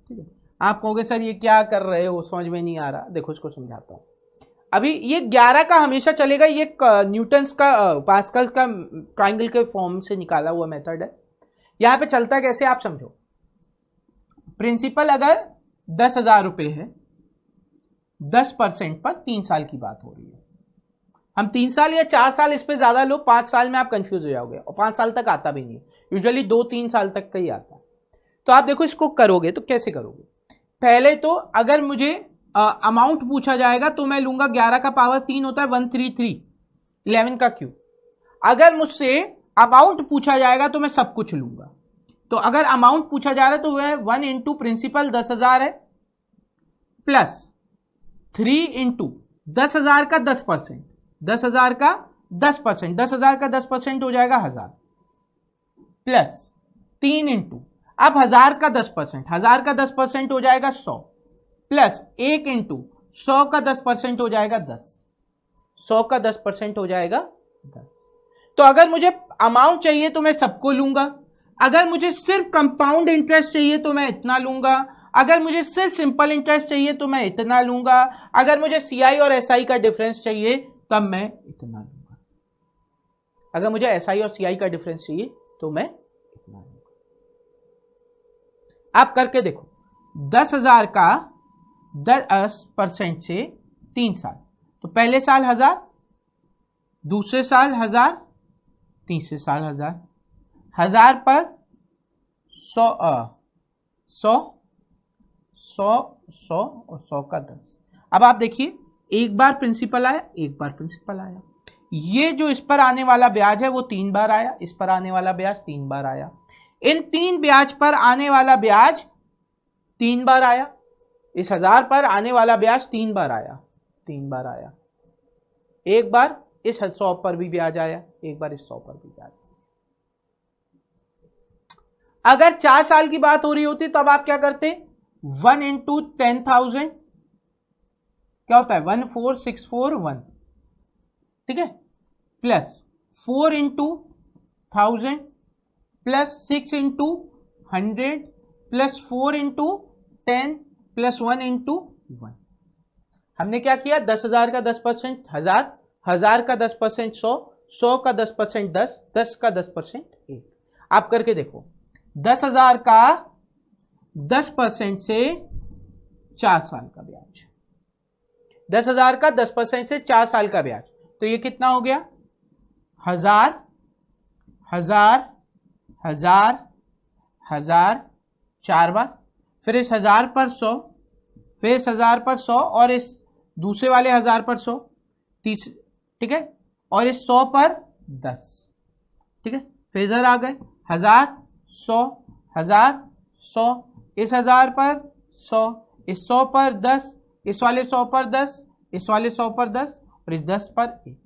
ठीक है। आप कहोगे सर ये क्या कर रहे हो, समझ में नहीं आ रहा, देखो इसको समझाता हूं। अभी ये 11 का हमेशा चलेगा, ये न्यूटन्स का पास्कल्स का ट्राइंगल के फॉर्म से निकाला हुआ मेथड है। यहां पे चलता है कैसे आप समझो, प्रिंसिपल अगर 10,000 रुपए है, 10% पर 3 साल की बात हो रही है, हम 3 साल या 4 साल इस पे ज्यादा लो, 5 साल में आप कंफ्यूज हो जाओगे और 5 साल तक आता भी नहीं, यूजुअली 2-3 साल तक का ही आता है। तो आप देखो इसको करोगे तो कैसे करोगे। पहले तो अगर मुझे अमाउंट पूछा जाएगा तो मैं लूंगा 11 का पावर 3 होता है 133, 11 का क्यूब। अगर मुझसे अमाउंट पूछा जाएगा तो मैं सब कुछ लूंगा। तो अगर अमाउंट पूछा जा रहा है तो वह 1 इंटू प्रिंसिपल 10,000 है प्लस 3 इंटू 10,000 का 10%, 10,000 का 10%, 10,000 का 10% हो जाएगा 1000 प्लस 3 इंटू अब 1000 का 10%, 1000 का 10% हो जाएगा 100 प्लस 1 इंटू 100 का 10% हो जाएगा 10, 100 का 10% हो जाएगा 10। तो अगर मुझे अमाउंट चाहिए तो मैं सबको लूंगा, अगर मुझे सिर्फ कंपाउंड इंटरेस्ट चाहिए तो मैं इतना लूंगा, अगर मुझे सिर्फ सिंपल इंटरेस्ट चाहिए तो मैं इतना लूंगा, अगर मुझे सीआई और एसआई का डिफरेंस चाहिए तब मैं इतना लूंगा, अगर मुझे एसआई और सीआई का डिफरेंस चाहिए तो मैं इतना लूंगा। आप करके देखो, 10,000 का 10% से 3 साल, तो पहले साल 1000, दूसरे साल 1000, तीसरे साल 1000, 1000 पर 100 और 100 का 10। अब आप देखिए, एक बार प्रिंसिपल आया, एक बार प्रिंसिपल आया, ये जो इस पर आने वाला ब्याज है वो 3 बार आया, इस पर आने वाला ब्याज 3 बार आया, इन 3 ब्याज पर आने वाला ब्याज 3 बार आया, इस 1000 पर आने वाला ब्याज 3 बार आया, 3 बार आया, एक बार इस 100 पर भी ब्याज आया, एक बार इस 100 पर भी ब्याज। अगर 4 साल की बात हो रही होती तब आप क्या करते, 1 इंटू 10,000 क्या होता है 14641, ठीक है, plus 4 into 1000 plus 6 into 100 plus 4 into 10 plus 1 into 1। हमने क्या किया, 10,000 का 10% 1000, 1000 का 10% 100, 100 का 10% 10, 10 का 10% 1। आप करके देखो, 10,000 का 10% से 4 साल का ब्याज, 10,000 का 10% से 4 साल का ब्याज, तो ये कितना हो गया 1000, 1000, 1000, 1000 4 बार, फिर इस 1000 पर 100, फिर इस 1000 पर 100 और इस दूसरे वाले 1000 पर 100, ठीक है, और इस 100 पर 10, ठीक है, फिर इधर आ गए 1000, 100, 1000, 100, इस 1000 पर 100, इस 100 पर 10, इस वाले 100 पर 10, इस वाले 100 पर 10 और इस 10 पर 1।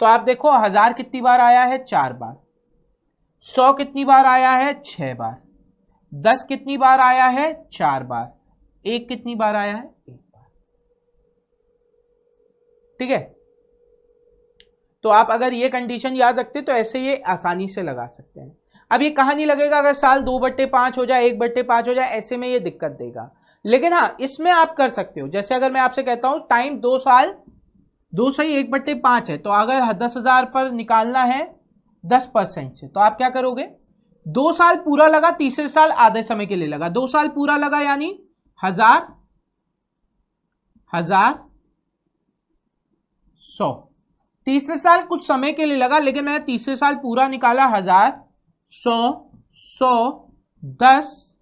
तो आप देखो 1000 कितनी बार आया है 4 बार, 100 कितनी बार आया है 6 बार, 10 कितनी बार आया है 4 बार, 1 कितनी बार आया है 1 बार, ठीक है। तो आप अगर ये कंडीशन याद रखते तो ऐसे ये आसानी से लगा सकते हैं। अब ये कहां नहीं लगेगा, अगर साल 2/5 हो जाए, 1/5 हो जाए, ऐसे में ये दिक्कत देगा। लेकिन हाँ, इसमें आप कर सकते हो, जैसे अगर मैं आपसे कहता हूं टाइम 2 साल 2 सही 1/5 है, तो अगर 10,000 पर निकालना है 10% से, तो आप क्या करोगे, 2 साल पूरा लगा, तीसरे साल आधे समय के लिए लगा, 2 साल पूरा लगा यानी 1000, 1000, 100, तीसरे साल कुछ समय के लिए लगा, लेकिन मैंने तीसरे साल पूरा निकाला 1000, 100, 100, 10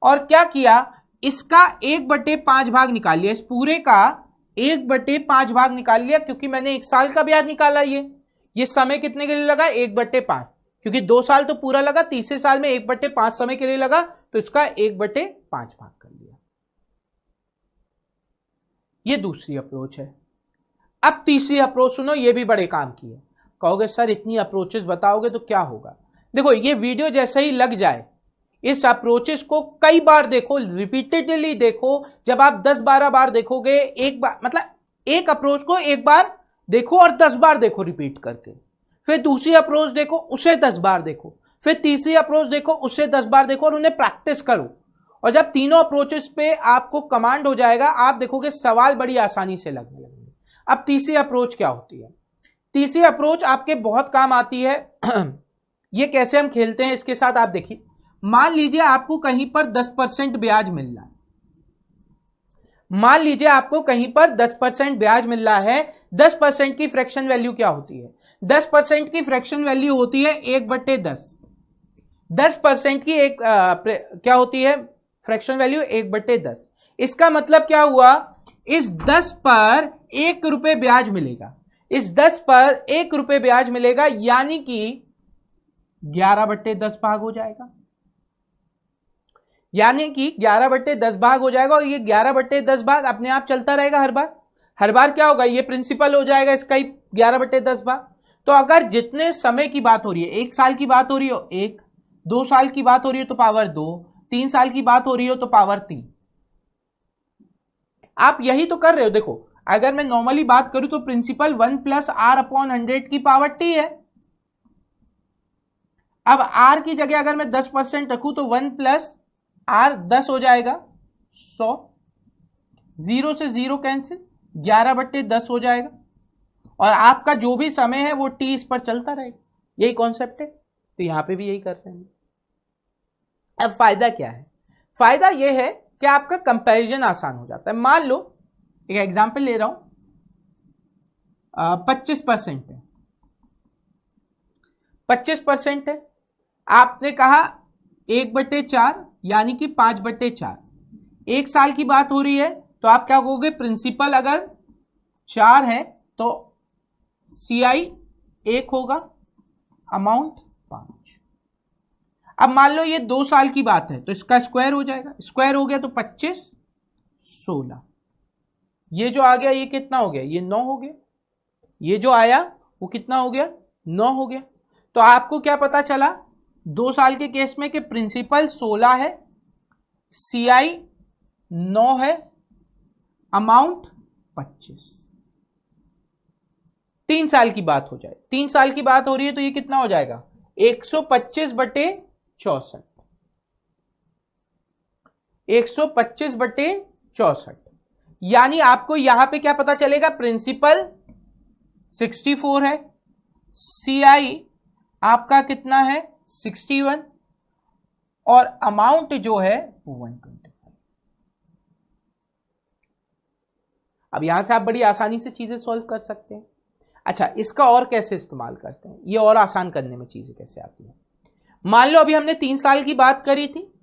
और क्या किया, इसका 1/5 भाग निकाल लिया, इस पूरे का 1/5 भाग निकाल लिया, क्योंकि मैंने 1 साल का ब्याज निकाला, ये समय कितने के लिए लगा 1/5, क्योंकि 2 साल तो पूरा लगा, तीसरे साल में 1/5 समय के लिए लगा, तो इसका 1/5 भाग कर लिया। ये दूसरी अप्रोच है। अब तीसरी अप्रोच सुनो, ये भी बड़े काम की है। कहोगे सर इतनी अप्रोचेस बताओगे तो क्या होगा। देखो ये वीडियो जैसे ही लग जाए, इस अप्रोचेस को कई बार देखो, रिपीटेडली देखो। जब आप 10-12 बार देखोगे, एक बार मतलब एक अप्रोच को एक बार देखो और 10 बार देखो रिपीट करके, फिर दूसरी अप्रोच देखो, उसे 10 बार देखो, फिर तीसरी अप्रोच देखो, उसे 10 बार देखो और उन्हें प्रैक्टिस करो। और जब तीनों अप्रोचेस पे आपको कमांड हो जाएगा, आप देखोगे सवाल बड़ी आसानी से लगने लगेंगे। अब तीसरी अप्रोच क्या होती है, तीसरी अप्रोच आपके बहुत काम आती है। ये कैसे हम खेलते हैं इसके साथ आप देखिए, मान लीजिए आपको कहीं पर 10% ब्याज मिल रहा है, मान लीजिए आपको कहीं पर 10% ब्याज मिल रहा है, 10% की फ्रैक्शन वैल्यू क्या होती है? 10% की फ्रैक्शन वैल्यू होती है 1/10। 10% की क्या होती है फ्रैक्शन वैल्यू? 1/10। इसका मतलब क्या हुआ? इस 10 पर 1 रुपए ब्याज मिलेगा, इस 10 पर 1 रुपए ब्याज मिलेगा, यानी कि 11/10 भाग हो जाएगा, यानी कि 11/10 भाग हो जाएगा। और ये 11/10 भाग अपने आप चलता रहेगा हर बार क्या होगा? ये प्रिंसिपल हो जाएगा इसका ही 11/10 भाग। तो अगर जितने समय की बात हो रही है, 1 साल की बात हो रही हो 1, 2 साल की बात हो रही हो तो पावर 2, 3 साल की बात हो रही हो तो पावर 3। आप यही तो कर रहे हो। देखो अगर मैं नॉर्मली बात करूं तो प्रिंसिपल 1 + r/100 की पावर t है। अब r की जगह अगर मैं 10% रखूं तो 1 + r 10 हो जाएगा 100, 0 से 0 कैंसिल, 11/10 हो जाएगा। और आपका जो भी समय है वो t इस पर चलता रहेगा। यही कॉन्सेप्ट है, तो यहां पे भी यही कर रहे हैं। अब फायदा क्या है? फायदा यह है कि आपका कंपैरिजन आसान हो जाता है। मान लो एक एग्जांपल ले रहा हूं, 25% है, 25% है। आपने कहा 1/4 यानी कि 5/4। 1 साल की बात हो रही है तो आप क्या कहोगे? प्रिंसिपल अगर 4 है तो CI 1 होगा, अमाउंट 5। अब मान लो ये 2 साल की बात है तो इसका स्क्वायर हो जाएगा, स्क्वायर हो गया तो 25 16। ये जो आ गया ये कितना हो गया? ये 9 हो गया। ये जो आया वो कितना हो गया? 9 हो गया। तो आपको क्या पता चला 2 साल के केस में कि प्रिंसिपल 16 है, CI 9 है, अमाउंट 25। 3 साल की बात हो जाए, 3 साल की बात हो रही है तो ये कितना हो जाएगा? 125/64, 125/64। यानी आपको यहां पे क्या पता चलेगा? प्रिंसिपल 64 है, CI आपका कितना है? 61, और अमाउंट जो है 125। अब यहां से आप बड़ी आसानी से चीजें सॉल्व कर सकते हैं। अच्छा, इसका और कैसे इस्तेमाल करते हैं, ये और आसान करने में चीजें कैसे आती हैं? मान लो अभी हमने 3 साल की बात करी थी,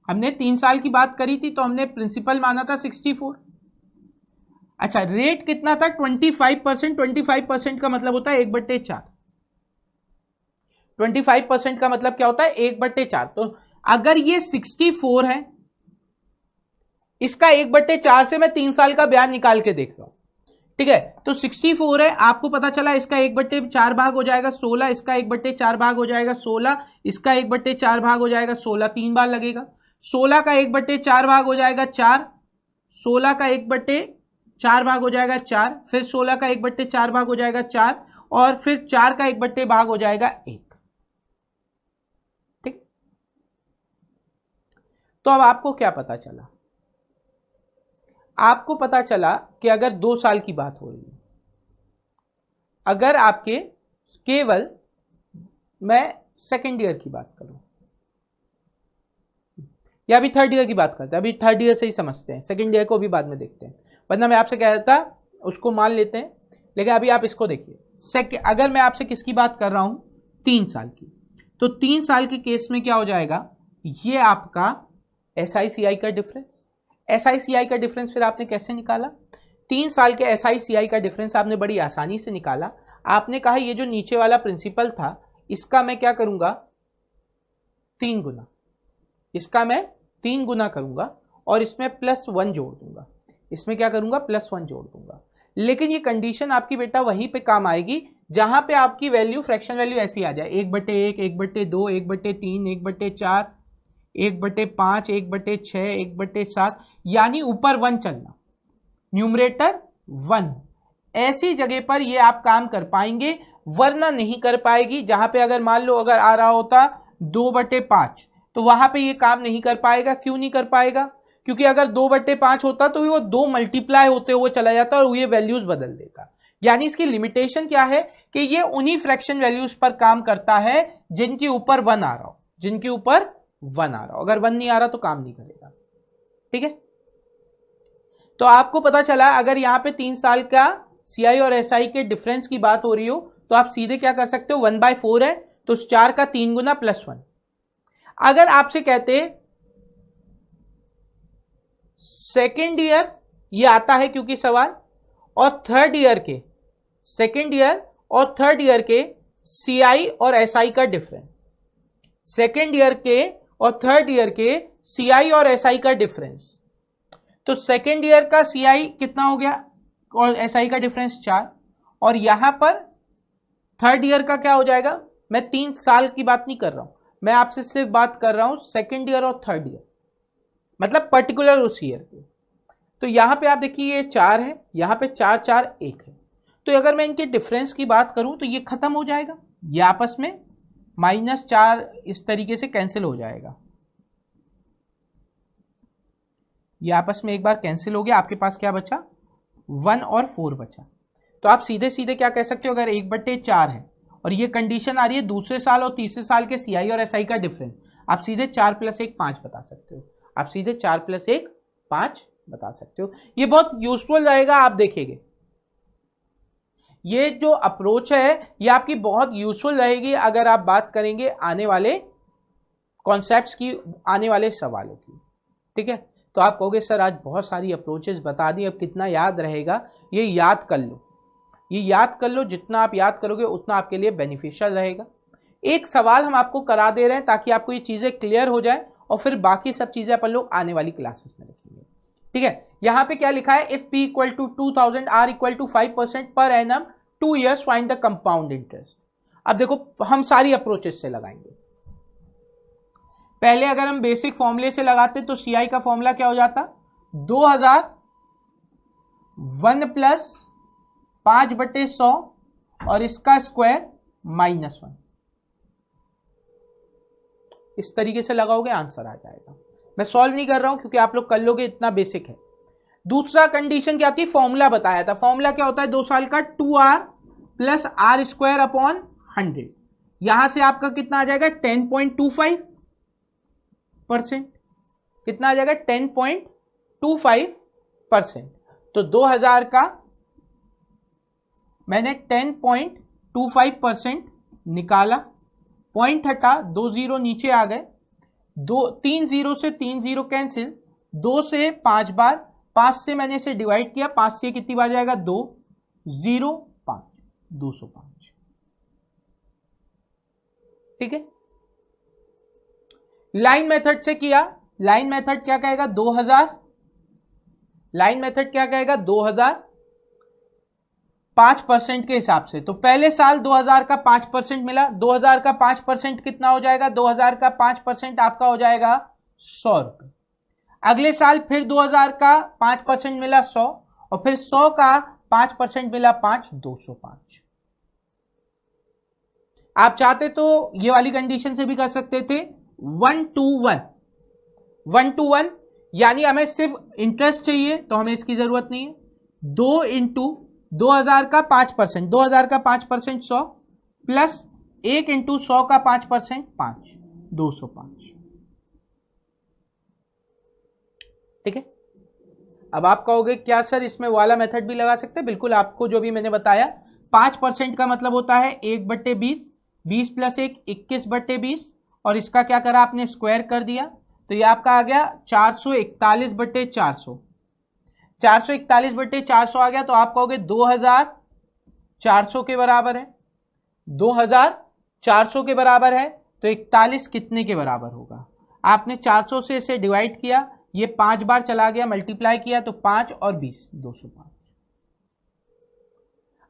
हमने 3 साल की बात करी थी तो हमने प्रिंसिपल माना था 64। अच्छा, रेट कितना था? 25%। 25% का मतलब होता है 1/4। 25% का मतलब क्या होता है? 1/4। तो अगर ये 64 है, इसका 1/4 से मैं 3 साल का ब्याज निकाल के देख रहा हूं, ठीक है? तो 64 है, आपको पता चला इसका 1/4 भाग हो जाएगा 16, इसका 1/4 भाग हो जाएगा 16, इसका 1/4 भाग हो जाएगा 16, 3 बार लगेगा। 16 का 1/4 भाग हो जाएगा 4, 16 का 1/4 भाग हो जाएगा 4, फिर 16 का 1/4 भाग हो जाएगा 4, और फिर 4 का 1/4 भाग हो जाएगा 1। ठीक, तो अब आपको क्या पता चला? आपको पता चला कि अगर 2 साल की बात हो रही है, अगर आपके केवल मैं सेकेंड ईयर की बात करूं या अभी थर्ड ईयर की बात करते हैं, अभी थर्ड ईयर से ही समझते हैं, सेकेंड ईयर को भी बाद में देखते हैं, वरना मैं आपसे कह रहा था उसको मान लेते हैं। लेकिन अभी आप इसको देखिए, अगर मैं आपसे किसकी बात कर रहा हूं? 3 साल की। तो 3 साल के केस में क्या हो जाएगा? ये आपका SICI का डिफरेंस। SICI का डिफरेंस फिर आपने कैसे निकाला? 3 साल के SICI का डिफरेंस आपने बड़ी आसानी से निकाला। आपने कहा ये जो नीचे वाला प्रिंसिपल था इसका मैं क्या करूंगा? 3 गुना, इसका मैं 3 गुना करूंगा और इसमें +1 जोड़ दूंगा। इसमें क्या करूंगा? +1 जोड़ दूंगा। लेकिन ये कंडीशन आपकी बेटा वहीं पे काम आएगी जहां पे आपकी वैल्यू, फ्रैक्शन वैल्यू ऐसी आ जाए 1/1, 1/2, 1/3, 1/4, 1/5, 1/6, 1/7, यानी ऊपर 1 चलना, न्यूमरेटर 1। ऐसी जगह पर ये आप काम कर पाएंगे, वरना नहीं कर पाएगी। जहां पे अगर मान लो अगर आ रहा होता 2/5 तो वहां पे ये काम नहीं कर पाएगा। क्यों नहीं कर पाएगा? क्योंकि अगर 2/5 होता तो वो 2 मल्टीप्लाई होते हुए चला जाता और ये वैल्यूज बदल देता। यानी इसकी लिमिटेशन क्या है कि ये उन्हीं फ्रैक्शन वैल्यूज पर काम करता है जिनके ऊपर 1 आ रहा हो, जिनके ऊपर 1 आ रहा हो। अगर 1 नहीं आ रहा तो काम नहीं करेगा। ठीक है, तो आपको पता चला अगर यहां पे 3 साल का CI और SI के डिफरेंस की बात हो रही हो तो आप सीधे क्या कर सकते हो, 1/4 है तो 4 का 3 गुना +1। अगर आपसे कहते सेकेंड ईयर, ये आता है क्योंकि सवाल, और थर्ड ईयर के, सेकेंड ईयर और थर्ड ईयर के CI और SI का डिफरेंस, सेकेंड ईयर के और थर्ड ईयर के CI और SI का डिफरेंस, तो सेकेंड ईयर का CI कितना हो गया और SI का डिफरेंस 4, और यहां पर थर्ड ईयर का क्या हो जाएगा, मैं 3 साल की बात नहीं कर रहा हूं, मैं आपसे सिर्फ बात कर रहा हूं सेकेंड ईयर और थर्ड ईयर, मतलब पर्टिकुलर उस ईयर के। तो यहां पे आप देखिए ये 4 है, यहां पे 4 4 1 है, तो अगर मैं इनके डिफरेंस की बात करूं तो ये खत्म हो जाएगा, ये आपस में -4 इस तरीके से कैंसिल हो जाएगा, ये आपस में एक बार कैंसिल हो गया, आपके पास क्या बचा, 1 और 4 बचा। तो आप सीधे सीधे क्या कह सकते हो, अगर 1/4 है और ये कंडीशन आ रही है दूसरे साल और तीसरे साल के CI और SI का डिफरेंस, आप सीधे 4 + 1 5 बता सकते हो, आप सीधे 4 + 1 5 बता सकते हो। ये बहुत यूजफुल रहेगा, आप देखेंगे ये जो अप्रोच है ये आपकी बहुत यूजफुल रहेगी अगर आप बात करेंगे आने वाले कॉन्सेप्ट्स की, आने वाले सवालों की, ठीक है। तो आप कहोगे सर आज बहुत सारी अप्रोचेस बता दी, अब कितना याद रहेगा, ये याद कर लो, ये याद कर लो, जितना आप याद करोगे उतना आपके लिए बेनिफिशियल रहेगा। एक सवाल हम आपको करा दे रहे हैं ताकि आपको ये चीजें क्लियर हो जाए और फिर बाकी सब चीजें अपन लोग आने वाली क्लासेस में रखेंगे, ठीक है। यहां पे क्या लिखा है, if P = 2000 R = 5% per annum 2 years find the compound interest. अब देखो हम सारी अप्रोचेस से लगाएंगे, पहले अगर हम बेसिक फॉर्मूले से लगाते तो CI का फॉर्मूला क्या हो जाता, 2000 1 + 5/100 और इसका स्क्वायर -1, इस तरीके से लगाओगे आंसर आ जाएगा। मैं सॉल्व नहीं कर रहा हूं क्योंकि आप लोग कर लोगे, इतना बेसिक है। दूसरा कंडीशन क्या थी, फॉर्मूला बताया था, फॉर्मूला क्या होता है 2 साल का, 2R + R² / 100, यहां से आपका कितना आ जाएगा 10.25%, कितना आ जाएगा 10.25%। तो 2000 का मैंने 10.25% निकाला, पॉइंट हटा, 2 0 नीचे आ गए, 3 0 से 3 0 कैंसिल, 2 से 5 बार, 5 से मैंने इसे डिवाइड किया, 5 से कितनी बार जाएगा 2 0 5 205, ठीक है। लाइन मेथड से किया, लाइन मेथड क्या कहेगा 2000, लाइन मेथड क्या कहेगा 2000 5% के हिसाब से, तो पहले साल 2000 का 5% मिला, 2000 का 5% कितना हो जाएगा, 2000 का 5% आपका हो जाएगा 100 रुपए। अगले साल फिर 2000 का 5% मिला 100, और फिर 100 का 5% मिला 5 205। आप चाहते तो ये वाली कंडीशन से भी कर सकते थे 1 to 1, 1 to 1, यानी हमें सिर्फ इंटरेस्ट चाहिए तो हमें इसकी जरूरत नहीं है, 2 × 2000 का 5%, 2000 का 5% 100 प्लस 1 × 100 का 5% 5 205, ठीक है। अब आप कहोगे क्या सर इसमें वाला मेथड भी लगा सकते हैं, बिल्कुल, आपको जो भी मैंने बताया 5% का मतलब होता है 1/20, 20 + 1 21/20, और इसका क्या करा आपने स्क्वायर कर दिया, तो ये आपका आ गया 441/400, 441/400 आ गया। तो आप कहोगे 2400 के बराबर है, 2400 के बराबर है, तो 41 कितने के बराबर होगा, आपने 400 से इसे डिवाइड किया, ये 5 बार चला गया, मल्टीप्लाई किया, तो 5 और 20 205।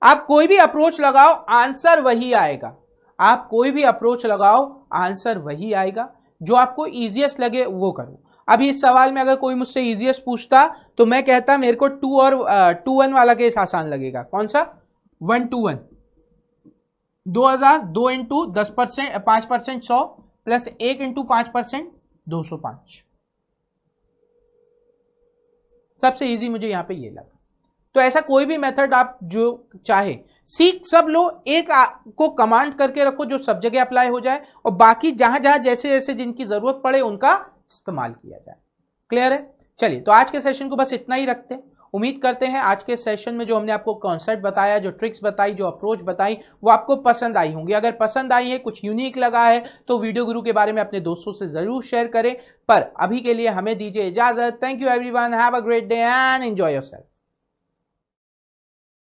आप कोई भी अप्रोच लगाओ आंसर वही आएगा, आप कोई भी अप्रोच लगाओ आंसर वही आएगा, जो आपको इजीएस्ट लगे वो करो। अभी इस सवाल में अगर कोई मुझसे इजीएस्ट पूछता तो मैं कहता मेरे को 2 और 2 1 वाला केस आसान लगेगा, कौन सा 1 to 1, 2000 2 × 10% 5% 100 प्लस 1 × 5% 205, सबसे इजी मुझे यहां पे ये लगा। तो ऐसा कोई भी मेथड आप जो चाहे सीख सब लो, एक को कमांड करके रखो जो सब जगह अप्लाई हो जाए, और बाकी जहां जहां जैसे जैसे जिनकी जरूरत पड़े उनका इस्तेमाल किया जाए। क्लियर है? चलिए, तो आज के सेशन को बस इतना ही रखते हैं। उम्मीद करते हैं आज के सेशन में जो हमने आपको कॉन्सेप्ट बताया, जो ट्रिक्स बताई, जो अप्रोच बताई, वो आपको पसंद आई होंगी। अगर पसंद आई है, कुछ यूनिक लगा है, तो वीडियो गुरु के बारे में अपने दोस्तों से जरूर शेयर करें। पर अभी के लिए हमें दीजिए इजाजत। Thank you everyone, have a great day and enjoy yourself.